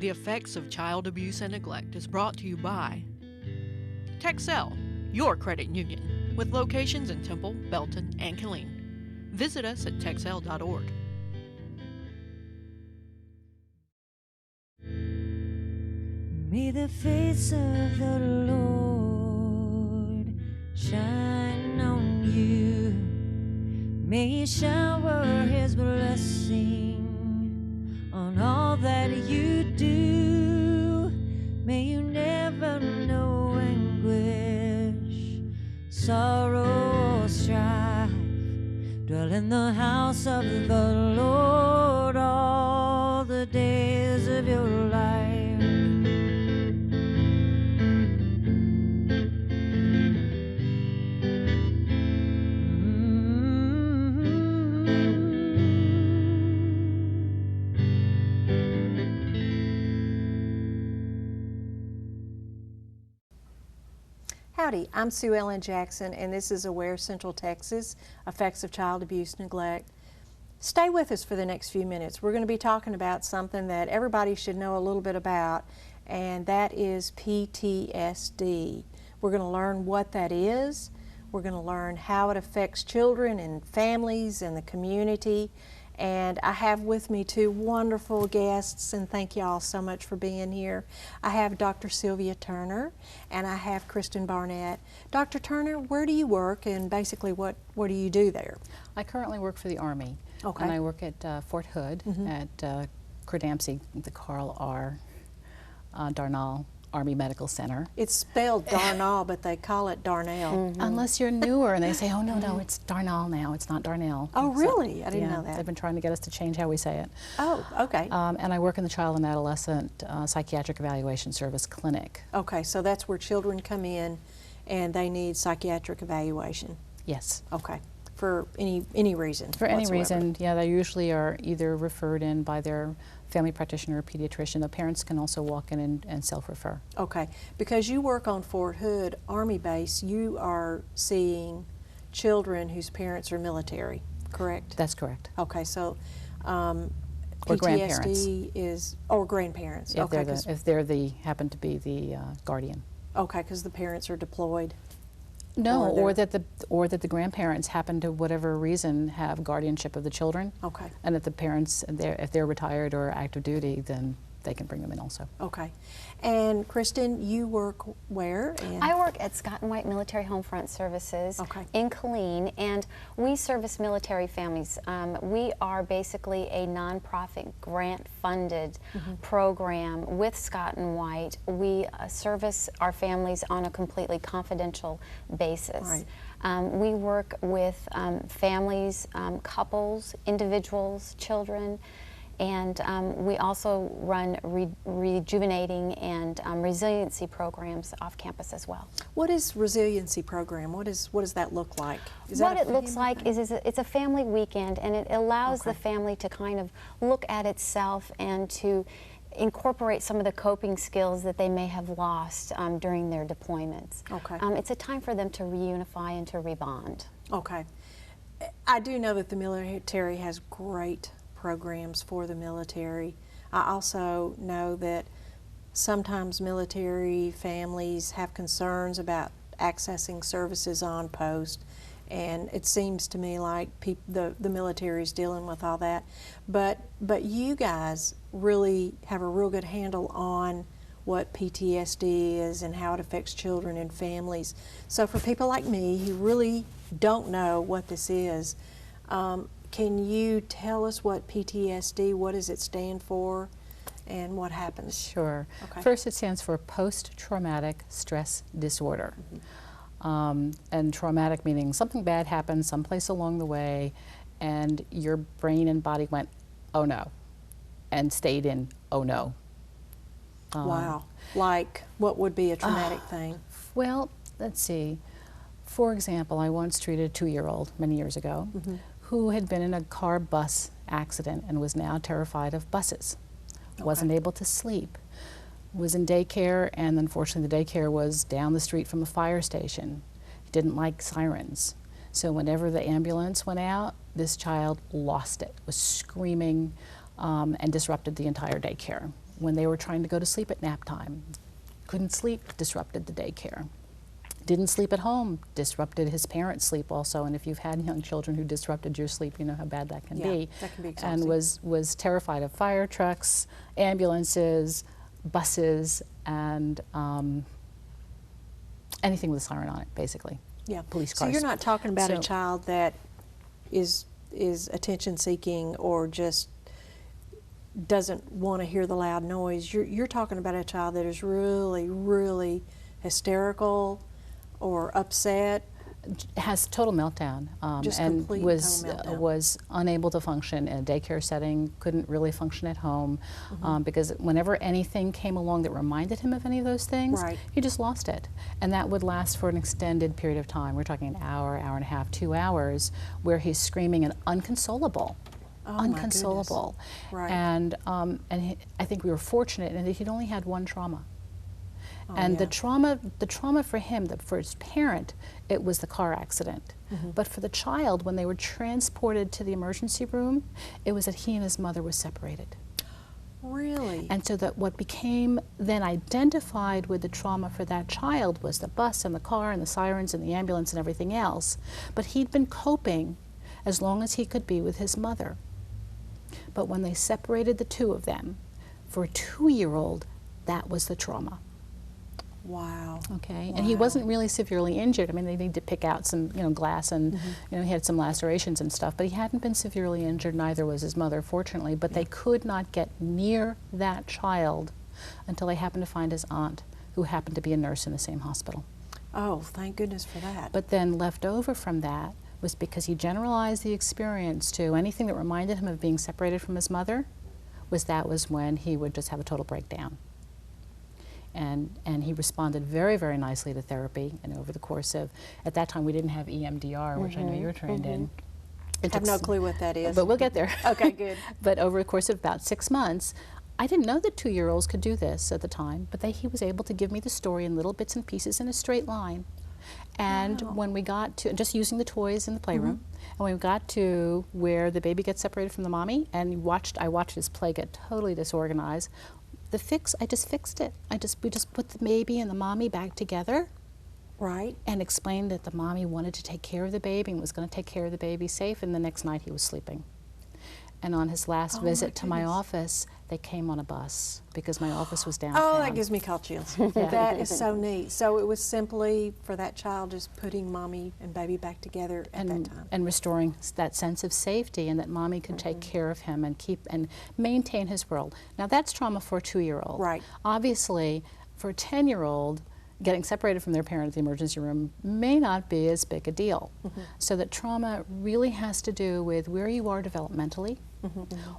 The Effects of Child Abuse and Neglect is brought to you by Texel, your credit union, with locations in Temple, Belton, and Killeen. Visit us at texel.org. May the face of the Lord shine on you. May He shower His blessing on all that you do. May you never know anguish, sorrow, or strife. Dwell in the house of the Lord all the days of your life. Howdy, I'm Sue Ellen Jackson, and this is Aware Central Texas, Effects of Child Abuse and Neglect. Stay with us for the next few minutes. We're going to be talking about something that everybody should know a little bit about, and that is PTSD. We're going to learn what that is. We're going to learn how it affects children and families and the community. And I have with me two wonderful guests, and thank y'all so much for being here. I have Dr. Sylvia Turner, and I have Kristen Barnett. Dr. Turner, where do you work, and basically what do you do there? I currently work for the Army, okay. And I work at Fort Hood at Credamsey, the Carl R. Darnall Army Medical Center. It's spelled Darnall, but they call it Darnell. Unless you're newer and they say, oh, no, it's Darnall now, it's not Darnell. Oh, really? So, I didn't know that. They've been trying to get us to change how we say it. Oh, okay. And I work in the Child and Adolescent Psychiatric Evaluation Service Clinic. Okay, so that's where children come in and they need psychiatric evaluation. Yes. Okay, for any reason. For any reason, yeah, they usually are either referred in by their family practitioner or pediatrician. The parents can also walk in and self-refer. Okay, because you work on Fort Hood Army Base, you are seeing children whose parents are military, correct? That's correct. Okay, so Or PTSD is, or grandparents. If Okay, if they're happen to be the guardian. okay, because the parents are deployed. No, or that the grandparents happen to whatever reason have guardianship of the children. Okay. And that the parents, if they're retired or active duty, then they can bring them in also. Okay. And Kristen, you work where? I work at Scott & White Military Homefront Services in Killeen, and we service military families. We are basically a nonprofit grant-funded program with Scott & White. We service our families on a completely confidential basis. Right. We work with families, couples, individuals, children, and we also run rejuvenating and resiliency programs off campus as well. What is resiliency program? What does that look like? What it looks like is it's a family weekend, and it allows the family to kind of look at itself and to incorporate some of the coping skills that they may have lost during their deployments. Okay. It's a time for them to reunify and to rebond. Okay. I do know that the military has great programs for the military. I also know that sometimes military families have concerns about accessing services on post, and it seems to me like the military is dealing with all that. But you guys really have a real good handle on what PTSD is and how it affects children and families. So for people like me who really don't know what this is, can you tell us what PTSD, what does it stand for, and what happens? Sure. Okay. First, it stands for post-traumatic stress disorder. And traumatic meaning something bad happened someplace along the way, and your brain and body went, oh no, and stayed in, oh no. Wow. Like, what would be a traumatic thing? Well, let's see. For example, I once treated a 2-year-old many years ago who had been in a car-bus accident and was now terrified of buses. Wasn't able to sleep. Was in daycare, and unfortunately the daycare was down the street from a fire station. Didn't like sirens. So whenever the ambulance went out, this child lost it, was screaming and disrupted the entire daycare. when they were trying to go to sleep at nap time. Couldn't sleep, disrupted the daycare. Didn't sleep at home, disrupted his parents' sleep also. And if you've had young children who disrupted your sleep, you know how bad that can be. That can be exhausting. And was terrified of fire trucks, ambulances, buses, and anything with a siren on it, basically. Yeah. Police So cars. you're not talking about a So- child that is attention seeking or just doesn't want to hear the loud noise. You're talking about a child that is really, really hysterical or upset. Has total meltdown, Just and complete was total meltdown. was unable to function in a daycare setting. Couldn't really function at home because whenever anything came along that reminded him of any of those things, Right. he just lost it, and that would last for an extended period of time. We're talking an hour, hour and a half, 2 hours, where he's screaming and unconsolable. Oh, my goodness. Unconsolable. Right. And I think we were fortunate in that he'd only had one trauma. Oh, And yeah. the trauma for him, for his parent, it was the car accident. But for the child, when they were transported to the emergency room, it was that he and his mother were separated. Really? And so that what became then identified with the trauma for that child was the bus and the car and the sirens and the ambulance and everything else. But he'd been coping as long as he could be with his mother. But when they separated the two of them, for a 2-year-old, that was the trauma. Wow. Okay, and he wasn't really severely injured. I mean, they need to pick out some, glass, and he had some lacerations and stuff. But he hadn't been severely injured. Neither was his mother, fortunately. But they could not get near that child until they happened to find his aunt, who happened to be a nurse in the same hospital. Oh, thank goodness for that. But then left over from that was because he generalized the experience to anything that reminded him of being separated from his mother. That was when he would just have a total breakdown. And he responded very, very nicely to therapy. And over the course of, at that time we didn't have EMDR, which I know you were trained in. I have no clue what that is. But we'll get there. Okay, good. But over the course of about 6 months, I didn't know that 2-year-olds could do this at the time, but he was able to give me the story in little bits and pieces in a straight line. And when we got to, just using the toys in the playroom, and when we got to where the baby gets separated from the mommy, and I watched his play get totally disorganized, I just fixed it. We just put the baby and the mommy back together. Right. And explained that the mommy wanted to take care of the baby and was going to take care of the baby safe, and the next night he was sleeping. And on his last visit to my office, they came on a bus because my office was downtown. Oh, that gives me cold chills. That is so neat. So it was simply for that child just putting mommy and baby back together at that time. And restoring that sense of safety, and that mommy could take care of him and keep and maintain his world. Now that's trauma for a 2-year-old. Right. Obviously, for a 10-year-old, getting separated from their parent at the emergency room may not be as big a deal. So that trauma really has to do with where you are developmentally.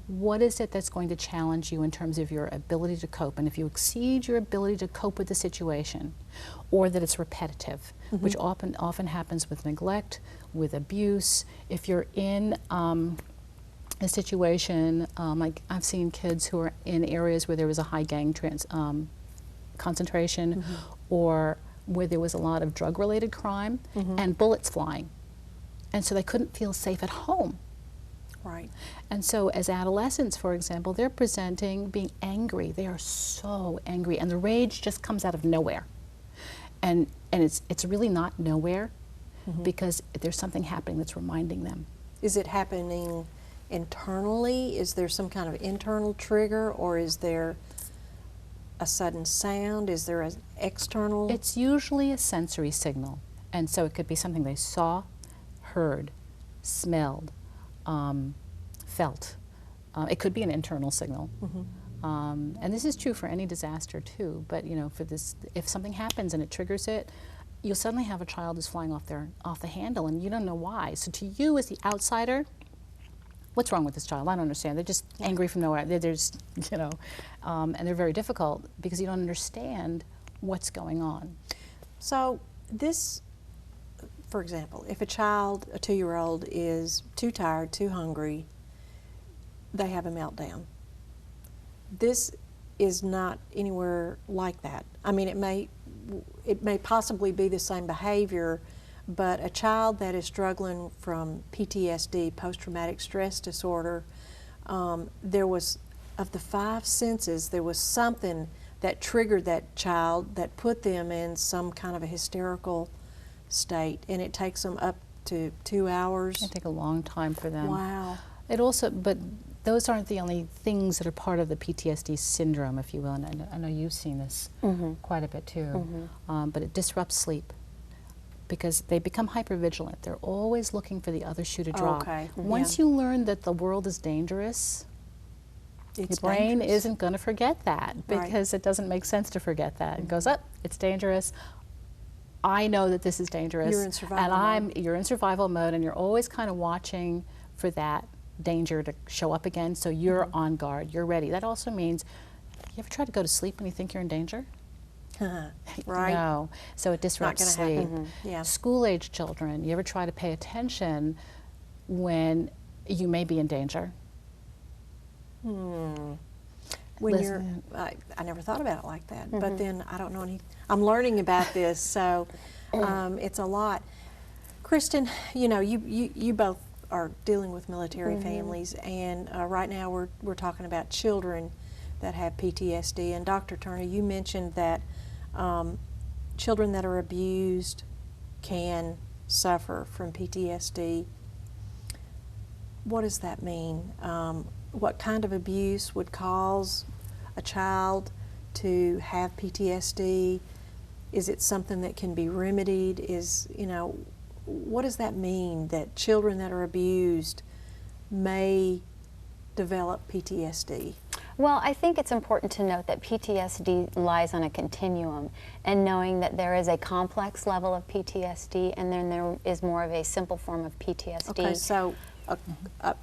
What is it that's going to challenge you in terms of your ability to cope? And if you exceed your ability to cope with the situation, or that it's repetitive, which often happens with neglect, with abuse. If you're in a situation, like I've seen kids who are in areas where there was a high gang concentration, or where there was a lot of drug-related crime and bullets flying. And so they couldn't feel safe at home. Right. And so as adolescents, for example, they're presenting being angry. They are so angry, and the rage just comes out of nowhere. And it's really not nowhere, because there's something happening that's reminding them. Is it happening internally? Is there some kind of internal trigger, or is there a sudden sound? Is there an external? It's usually a sensory signal. And so it could be something they saw, heard, smelled, felt. It could be an internal signal. And this is true for any disaster too, but for this, if something happens and it triggers it, you'll suddenly have a child who's flying off the handle, and you don't know why. So to you as the outsider, what's wrong with this child? I don't understand. They're just angry from nowhere. They're just, and they're very difficult because you don't understand what's going on. So this, for example, if a child, a 2-year-old, is too tired, too hungry, they have a meltdown. This is not anywhere like that. I mean, it may possibly be the same behavior, but a child that is struggling from PTSD, post-traumatic stress disorder, there was of the 5 senses, there was something that triggered that child that put them in some kind of a hysterical state, and it takes them up to 2 hours. It can take a long time for them. Wow. It also, but those aren't the only things that are part of the PTSD syndrome, if you will, and I know you've seen this quite a bit too, but it disrupts sleep because they become hypervigilant. They're always looking for the other shoe to drop. Okay. Once you learn that the world is dangerous, your brain isn't going to forget that because it doesn't make sense to forget that. It goes up, it's dangerous. I know that this is dangerous. You're in survival mode. You're in survival mode, and you're always kind of watching for that danger to show up again, so you're on guard, you're ready. That also means, you ever try to go to sleep when you think you're in danger? Right. No. So it disrupts sleep. Yeah. School-age children, you ever try to pay attention when you may be in danger? When Listen. I never thought about it like that, but then I don't know any. I'm learning about this, so it's a lot. Kristen, you know, you both are dealing with military families, and right now we're talking about children that have PTSD. And Dr. Turner, you mentioned that children that are abused can suffer from PTSD. What does that mean? What kind of abuse would cause a child to have PTSD? Is it something that can be remedied? What does that mean, that children that are abused may develop PTSD? Well, I think it's important to note that PTSD lies on a continuum, and knowing that there is a complex level of PTSD and then there is more of a simple form of PTSD. Okay, so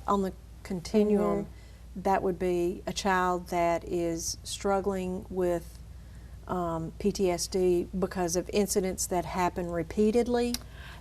on the continuum, that would be a child that is struggling with PTSD because of incidents that happen repeatedly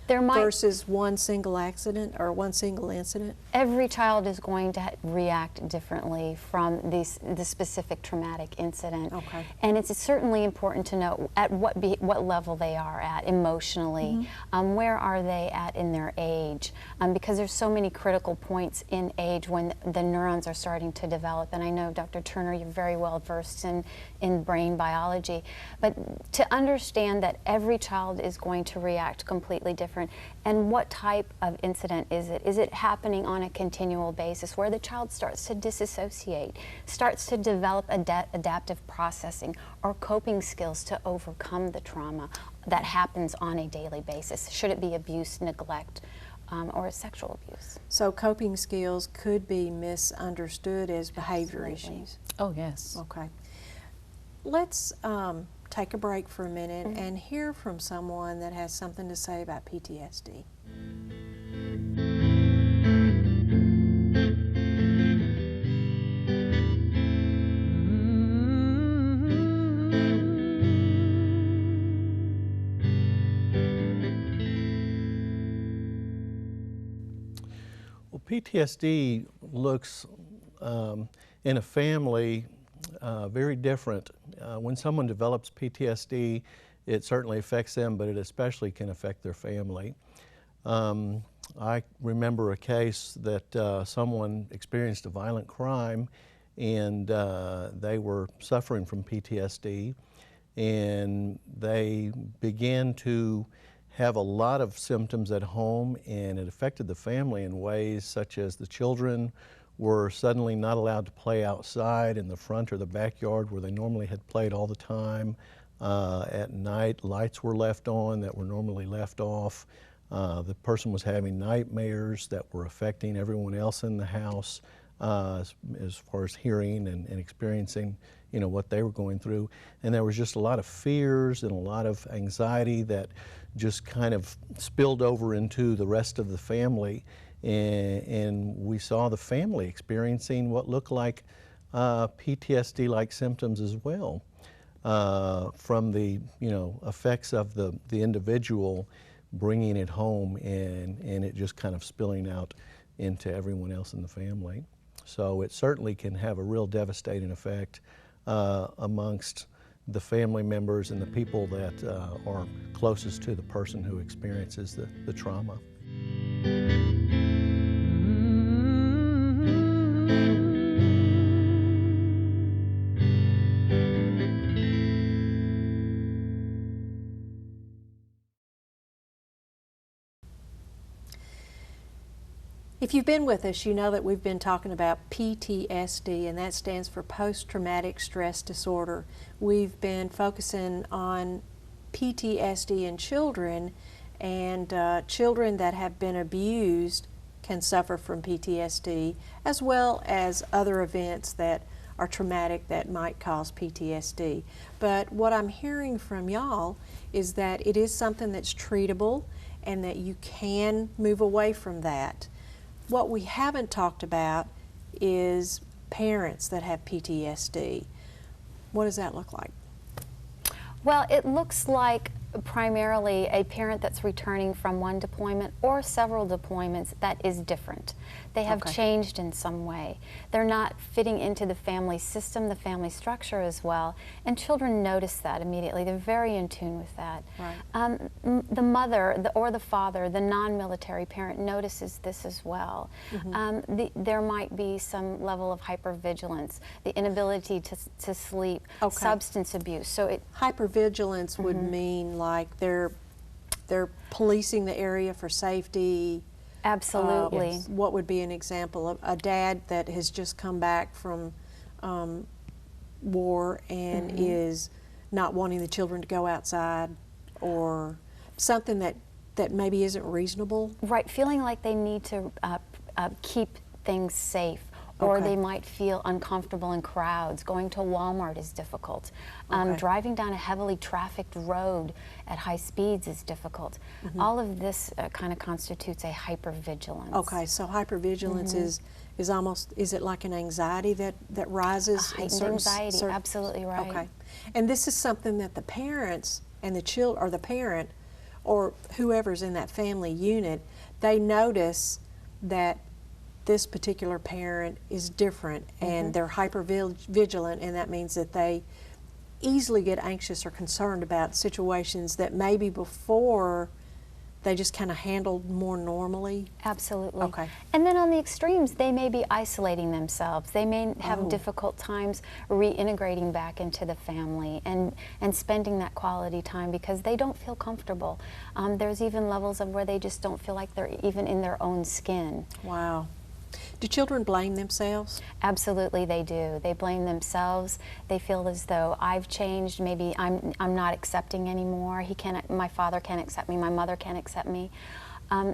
versus one single accident or one single incident? Every child is going to react differently from the specific traumatic incident. Okay. And it's certainly important to know at what level they are at emotionally, where are they at in their age, because there's so many critical points in age when the neurons are starting to develop. And I know, Dr. Turner, you're very well versed in brain biology, but to understand that every child is going to react completely different. And what type of incident is it? Is it happening on a continual basis where the child starts to disassociate, starts to develop adaptive processing or coping skills to overcome the trauma that happens on a daily basis? Should it be abuse, neglect, or sexual abuse? So coping skills could be misunderstood as behavior issues. Oh, yes. Okay. Let's take a break for a minute and hear from someone that has something to say about PTSD. Well, PTSD looks in a family very different. When someone develops PTSD, it certainly affects them, but it especially can affect their family. I remember a case that someone experienced a violent crime, and they were suffering from PTSD, and they began to have a lot of symptoms at home, and it affected the family in ways such as the children were suddenly not allowed to play outside in the front or the backyard where they normally had played all the time. At night, lights were left on that were normally left off. The person was having nightmares that were affecting everyone else in the house as far as hearing and experiencing, you know, what they were going through. And there was just a lot of fears and a lot of anxiety that just kind of spilled over into the rest of the family. And we saw the family experiencing what looked like PTSD-like symptoms as well, from the effects of the individual bringing it home and it just kind of spilling out into everyone else in the family. So it certainly can have a real devastating effect amongst the family members and the people that are closest to the person who experiences the trauma. If you've been with us, you know that we've been talking about PTSD, and that stands for Post-Traumatic Stress Disorder. We've been focusing on PTSD in children, and children that have been abused can suffer from PTSD, as well as other events that are traumatic that might cause PTSD. But what I'm hearing from y'all is that it is something that's treatable and that you can move away from that. What we haven't talked about is parents that have PTSD. What does that look like? Well, it looks like primarily a parent that's returning from one deployment or several deployments that is different. They have changed in some way. They're not fitting into the family system, the family structure as well, and children notice that immediately. They're very in tune with that. Right. The mother or the father, the non-military parent, notices this as well. There might be some level of hypervigilance, the inability to sleep, substance abuse. So hypervigilance would mean like they're policing the area for safety. Absolutely. What would be an example of a dad that has just come back from war and is not wanting the children to go outside, or something that maybe isn't reasonable? Right, feeling like they need to keep things safe. Or they might feel uncomfortable in crowds. Going to Walmart is difficult. Driving down a heavily trafficked road at high speeds is difficult. All of this kind of constitutes a hypervigilance. Okay, so hypervigilance is almost, is it like an anxiety that rises? Heightened anxiety, absolutely right. Okay, and this is something that the parents and the child, or the parent, or whoever's in that family unit, they notice that this particular parent is different, and they're hyper vigilant, and that means that they easily get anxious or concerned about situations that maybe before they just kind of handled more normally. Absolutely. Okay. And then on the extremes, they may be isolating themselves. They may have difficult times reintegrating back into the family and spending that quality time because they don't feel comfortable. There's even levels of where they just don't feel like they're even in their own skin. Wow. Do children blame themselves? Absolutely, they do. They blame themselves. They feel as though I've changed. Maybe I'm not accepting anymore. My father can't accept me. My mother can't accept me.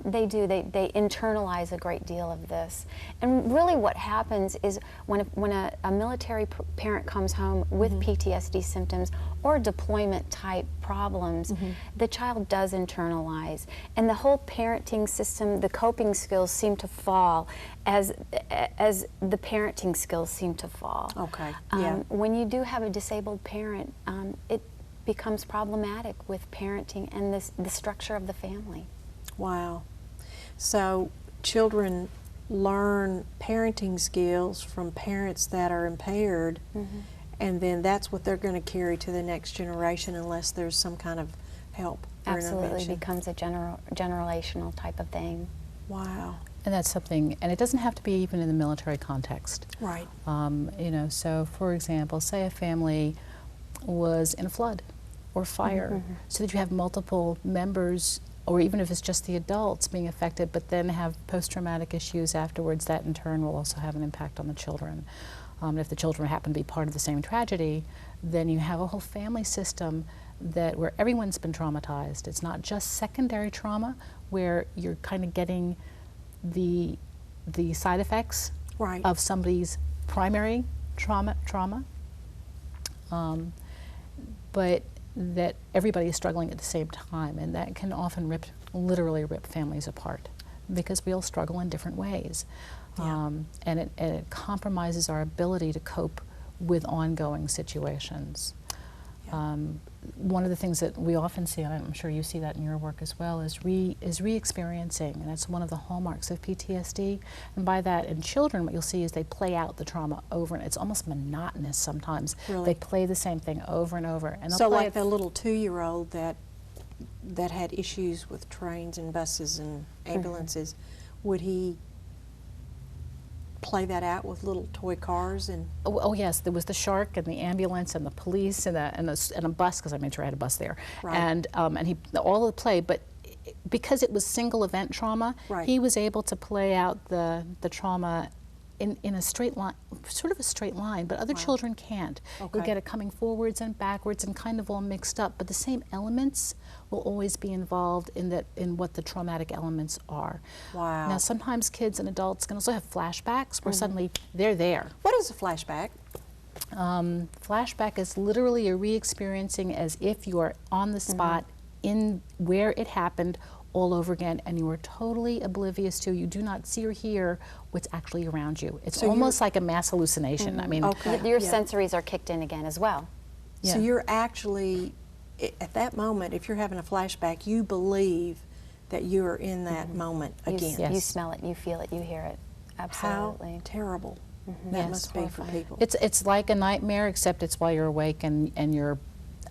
They do. They internalize a great deal of this. And really what happens is when a military parent comes home with PTSD symptoms or deployment type problems, the child does internalize. And the whole parenting system, the coping skills seem to fall as the parenting skills seem to fall. Okay, When you do have a disabled parent, it becomes problematic with parenting and the structure of the family. Wow. So children learn parenting skills from parents that are impaired, and then that's what they're going to carry to the next generation unless there's some kind of help or Absolutely, intervention. becomes a generational type of thing. Wow. And that's something, and it doesn't have to be even in the military context. Right. You know, so for example, say a family was in a flood or fire, so that you have multiple members, or even if it's just the adults being affected, but then have post-traumatic issues afterwards, that in turn will also have an impact on the children. If the children happen to be part of the same tragedy, then you have a whole family system where everyone's been traumatized. It's not just secondary trauma, where you're kind of getting the side effects of somebody's primary trauma, but that everybody is struggling at the same time, and that can often literally rip families apart because we all struggle in different ways. And it compromises our ability to cope with ongoing situations. One of the things that we often see, and I'm sure you see that in your work as well, is re-experiencing, and that's one of the hallmarks of PTSD. And by that, in children, what you'll see is they play out the trauma over, and it's almost monotonous sometimes. Really? They play the same thing over and over. And So like the little 2-year-old that had issues with trains and buses and ambulances, would he play that out with little toy cars? And oh yes, there was the shark and the ambulance and the police and a bus, because I made sure I had a bus there, and he all of the play. But because it was single event trauma, Right. he was able to play out the trauma in a straight line, sort of a straight line, but other children can't. Okay. You'll get it coming forwards and backwards and kind of all mixed up, but the same elements will always be involved in what the traumatic elements are. Wow. Now sometimes kids and adults can also have flashbacks where suddenly they're there. What is a flashback? Flashback is literally a re-experiencing as if you are on the spot in where it happened all over again, and you are totally oblivious to, you do not see or hear what's actually around you. It's So almost like a mass hallucination. I mean, Okay. Your Yeah. sensories are kicked in again as well. So Yeah. you're actually, at that moment, if you're having a flashback, you believe that you're in that moment again. Yes. You smell it, you feel it, you hear it. How Absolutely. terrible that Yes. must be for people. it's like a nightmare, except it's while you're awake and you're,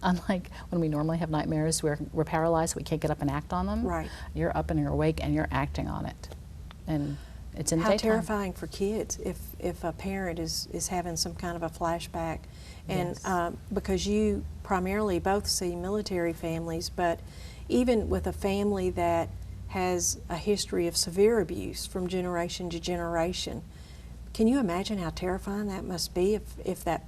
unlike when we normally have nightmares where we're paralyzed, we can't get up and act on them. Right. You're up and you're awake and you're acting on it. And it's in the How daytime. terrifying for kids if a parent is having some kind of a flashback. And Yes. because you primarily both see military families, but even with a family that has a history of severe abuse from generation to generation, can you imagine how terrifying that must be if that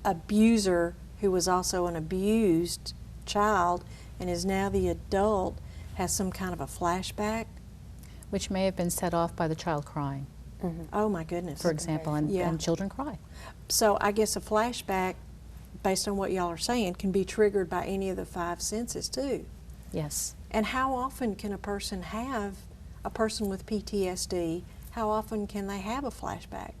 abuser who was also an abused child and is now the adult has some kind of a flashback? Which may have been set off by the child crying, Oh my goodness. for example, and, Yeah. and children cry. So I guess a flashback, based on what y'all are saying, can be triggered by any of the five senses too. Yes. And how often can a person with PTSD, how often can they have a flashback?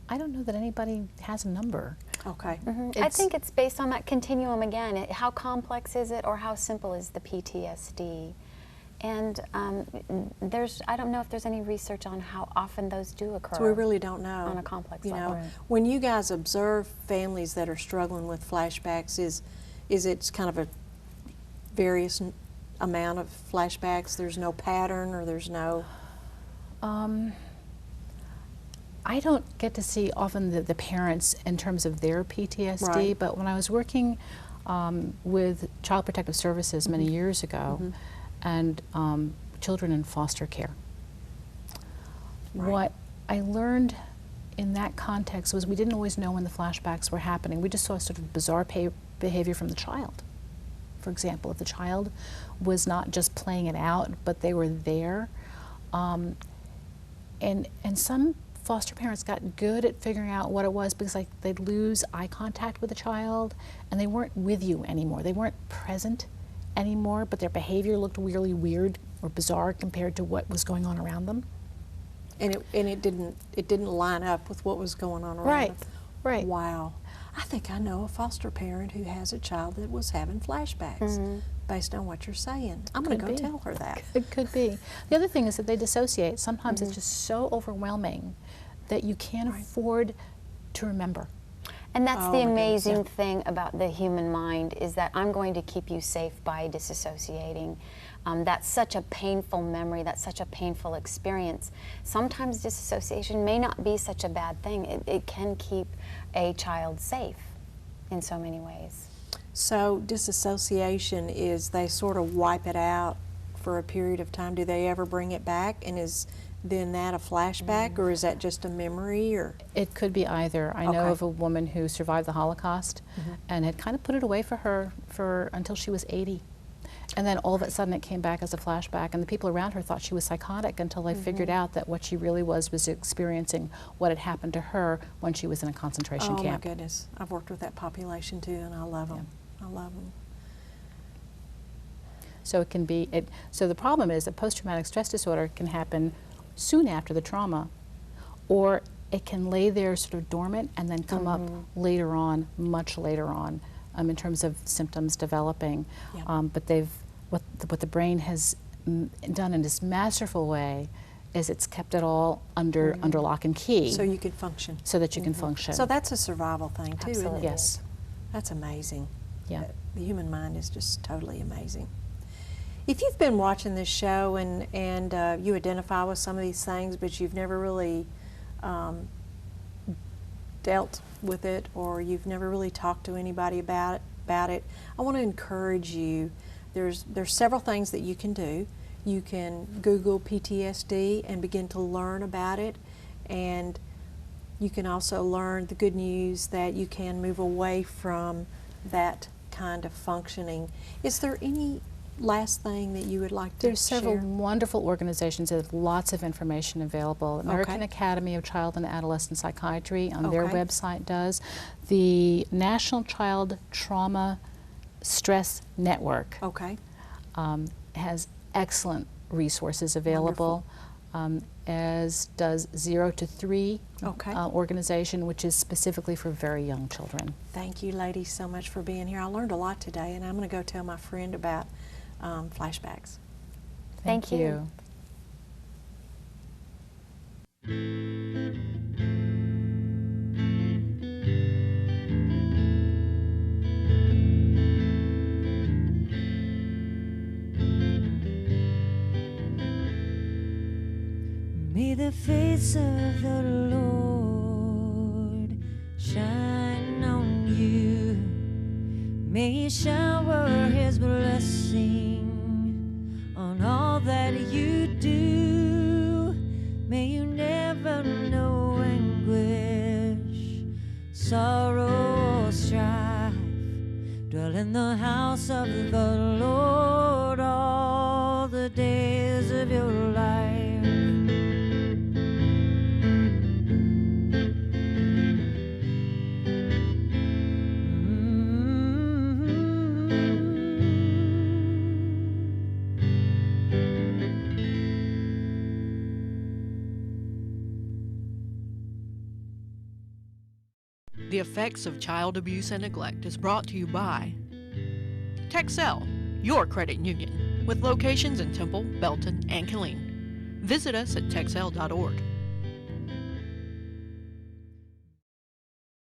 I don't know that anybody has a number. Okay. I It's- think it's based on that continuum again. How complex is it, or how simple is the PTSD? And I don't know if there's any research on how often those do occur. So we really don't know. On a complex you level. know, Right. when you guys observe families that are struggling with flashbacks, is it kind of a various amount of flashbacks? There's no pattern, or there's no. I don't get to see often the parents in terms of their PTSD, Right. but when I was working with Child Protective Services many years ago, and children in foster care, Right. what I learned in that context was we didn't always know when the flashbacks were happening. We just saw sort of bizarre behavior from the child. For example, if the child was not just playing it out, but they were there. And some foster parents got good at figuring out what it was, because like they'd lose eye contact with the child and they weren't with you anymore. They weren't present anymore, but their behavior looked really weird or bizarre compared to what was going on around them. And it didn't line up with what was going on around Right, them. right. Wow. I think I know a foster parent who has a child that was having flashbacks based on what you're saying. I'm going to Could go be. tell her that. It could be. The other thing is that they dissociate. Sometimes it's just so overwhelming that you can't afford to remember. And that's Oh, the my goodness, amazing yeah. thing about the human mind, is that I'm going to keep you safe by disassociating. That's such a painful memory, that's such a painful experience. Sometimes disassociation may not be such a bad thing. It can keep a child safe in so many ways. So disassociation is they sort of wipe it out for a period of time. Do they ever bring it back? And is then that a flashback, or is that just a memory? Or It could be either. I know Okay. of a woman who survived the Holocaust and had kind of put it away for her until she was 80. And then all of a sudden it came back as a flashback, and the people around her thought she was psychotic until they figured out that what she really was experiencing what had happened to her when she was in a concentration oh camp. my goodness, I've worked with that population too, and I love them. I love them. So it can be, so the problem is that post-traumatic stress disorder can happen soon after the trauma, or it can lay there sort of dormant and then come up later on, much later on, in terms of symptoms developing. Yeah. But what the brain has done in this masterful way is it's kept it all under lock and key, So you could function. so that you can function. So that's a survival thing too, isn't it? Absolutely. Yes. That's amazing. Yeah. The human mind is just totally amazing. If you've been watching this show and you identify with some of these things, but you've never really dealt with it, or you've never really talked to anybody about it, I want to encourage you there's several things that you can do. You can Google PTSD and begin to learn about it, and you can also learn the good news that you can move away from that kind of functioning. Is there any last thing that you would like to There's several share? wonderful organizations that have lots of information available. American Academy of Child and Adolescent Psychiatry on their website does. The National Child Trauma Stress Network has excellent resources available, as does 0 to 3 organization, which is specifically for very young children. Thank you, ladies, so much for being here. I learned a lot today, and I'm going to go tell my friend about flashbacks. Thank you. May the face of the Lord shine on you. May He shower His blessing on all that you do. May you never know anguish, sorrow, or strife. Dwell in the house of the Lord all the days of your life. The Effects of Child Abuse and Neglect is brought to you by Texel, your credit union, with locations in Temple, Belton, and Killeen. Visit us at texel.org.